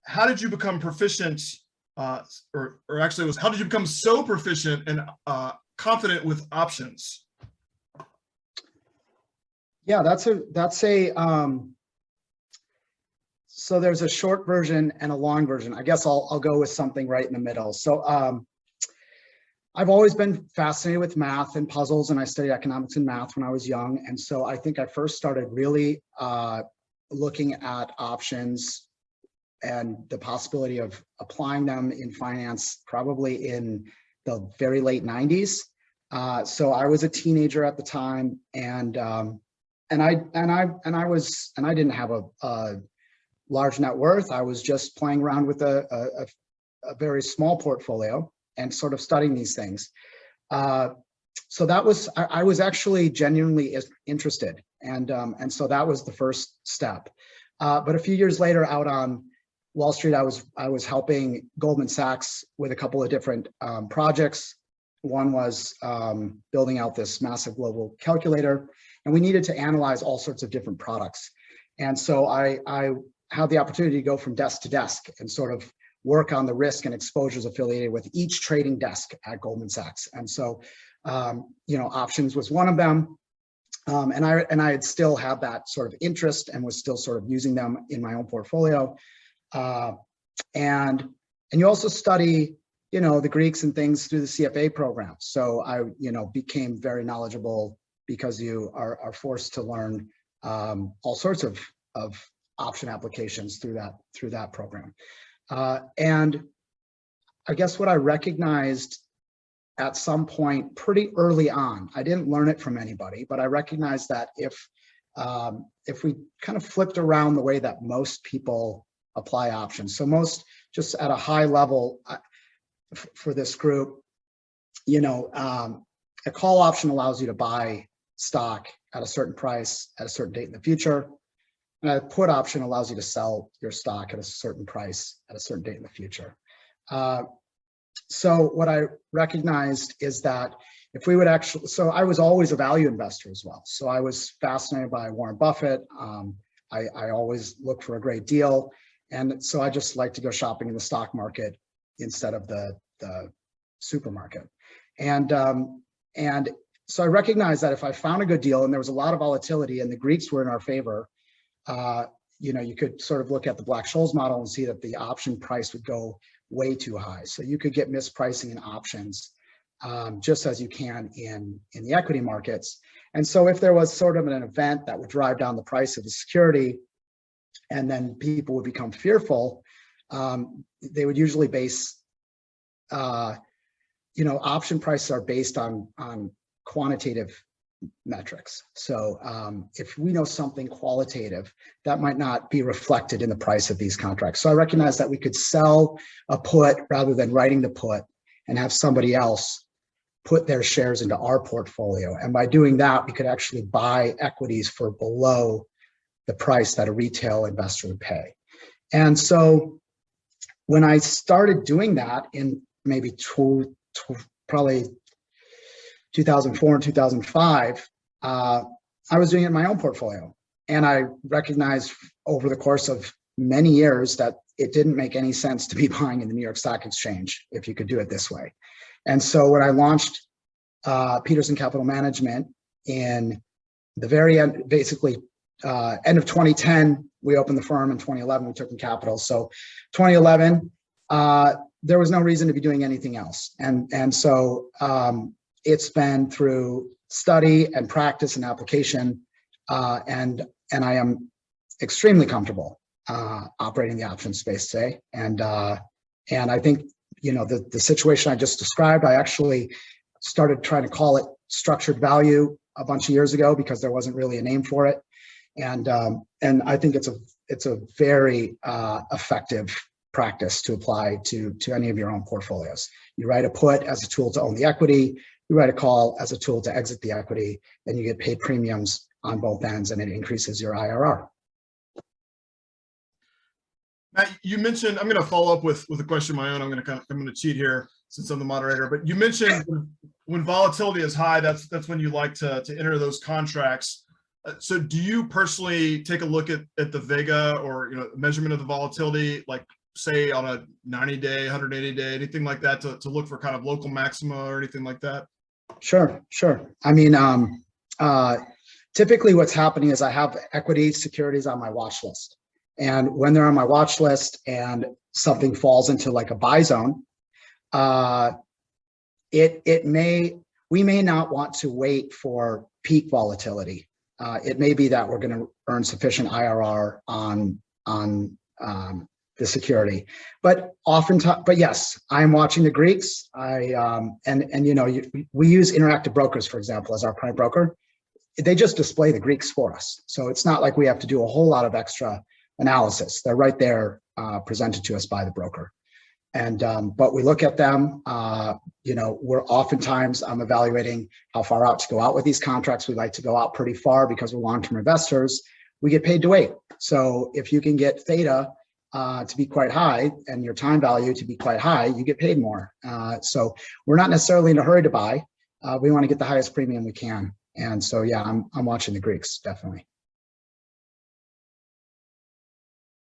how did you become proficient, or actually it was, how did you become so proficient and confident with options? Yeah, so there's a short version and a long version. I guess I'll go with something right in the middle. So I've always been fascinated with math and puzzles, and I studied economics and math when I was young. And so I think I first started really looking at options and the possibility of applying them in finance probably in the very late 90s. So I was a teenager at the time, and I didn't have a large net worth. I was just playing around with a very small portfolio and sort of studying these things. So that was, I was actually genuinely interested. And so that was the first step. But a few years later, out on Wall Street, I was helping Goldman Sachs with a couple of different projects. One was building out this massive global calculator, and we needed to analyze all sorts of different products. And so I had the opportunity to go from desk to desk and sort of work on the risk and exposures affiliated with each trading desk at Goldman Sachs. And so, options was one of them. And I had still had that sort of interest and was still sort of using them in my own portfolio. And you also study, the Greeks and things through the CFA program. So I, became very knowledgeable because you are forced to learn all sorts of option applications through that program. And I guess what I recognized at some point pretty early on, I didn't learn it from anybody, but I recognized that if we kind of flipped around the way that most people apply options, so most just at a high level for this group, a call option allows you to buy stock at a certain price at a certain date in the future. And a put option allows you to sell your stock at a certain price at a certain date in the future. So what I recognized is that if we would actually, so I was always a value investor as well. So I was fascinated by Warren Buffett. I always look for a great deal. And so I just like to go shopping in the stock market instead of the supermarket. And so I recognized that if I found a good deal and there was a lot of volatility and the Greeks were in our favor, you could sort of look at the Black-Scholes model and see that the option price would go way too high. So you could get mispricing in options, just as you can in the equity markets. And so if there was sort of an event that would drive down the price of the security, and then people would become fearful, they would usually base, option prices are based on quantitative metrics. So if we know something qualitative, that might not be reflected in the price of these contracts. So I recognize that we could sell a put rather than writing the put and have somebody else put their shares into our portfolio. And by doing that, we could actually buy equities for below the price that a retail investor would pay. And so when I started doing that in maybe probably 2004 and 2005, I was doing it in my own portfolio. And I recognized over the course of many years that it didn't make any sense to be buying in the New York Stock Exchange if you could do it this way. And so when I launched Peterson Capital Management in the very end, basically end of 2010, we opened the firm. In 2011, we took in capital. So 2011, there was no reason to be doing anything else. And so it's been through study and practice and application, and I am extremely comfortable operating the options space today. And I think the situation I just described, I actually started trying to call it structured value a bunch of years ago because there wasn't really a name for it. And I think it's a very effective practice to apply to any of your own portfolios. You write a put as a tool to own the equity. You write a call as a tool to exit the equity, and you get paid premiums on both ends, and it increases your IRR. Matt, you mentioned, I'm going to follow up with a question of my own. I'm going to cheat here since I'm the moderator, but you mentioned when volatility is high, that's when you like to enter those contracts. So do you personally take a look at the Vega or measurement of the volatility like say on a 90-day, 180-day, anything like that to look for kind of local maxima or anything like that? Sure. I mean, typically what's happening is I have equity securities on my watch list. And when they're on my watch list and something falls into like a buy zone, we may not want to wait for peak volatility. It may be that we're going to earn sufficient IRR on the security, but yes, I'm watching the Greeks. We use Interactive Brokers, for example, as our prime broker. They just display the Greeks for us, so it's not like we have to do a whole lot of extra analysis. They're right there, presented to us by the broker. And but we look at them. We're oftentimes evaluating how far out to go out with these contracts. We like to go out pretty far because we're long-term investors. We get paid to wait. So if you can get theta to be quite high and your time value to be quite high, you get paid more. So we're not necessarily in a hurry to buy. We want to get the highest premium we can. And so, yeah, I'm watching the Greeks, definitely.